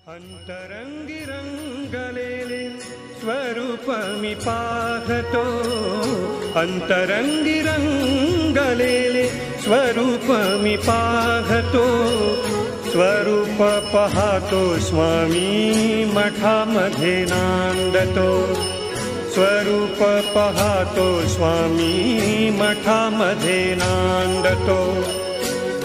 अंतरंगी रंगलेले स्वरूप मी पाहतो, अंतरंगी रंगलेले स्वरूप मी पाहतो, स्वरूप पाहतो स्वामी मठामध्ये नांदतो, स्वरूप पाहतो स्वामी मठामध्ये नांदतो,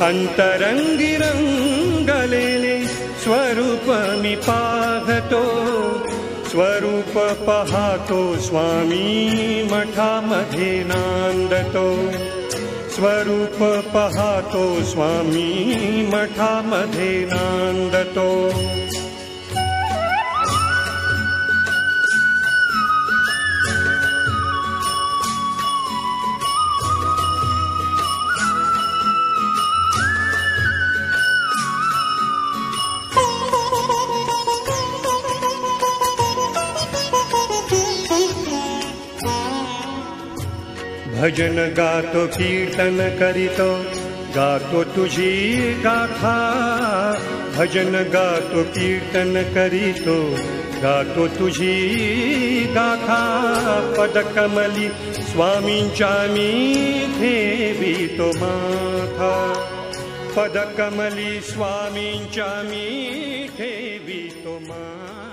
अंतरंगी रंगलेले स्वरूप मी पाहतो, स्वरूप पाहतो स्वामी मठामध्ये नांदतो, स्वरूप पाहतो स्वामी मठामध्ये नांदतो। भजन गातो कीर्तन करीतो, गातो तुझी गाथा, भजन गातो कीर्तन करीतो, गातो तुझी गाथा, पदकमली स्वामींच्या मी ठेवितो माथा, पदकमली स्वामींच्या मी ठेवितो माथा।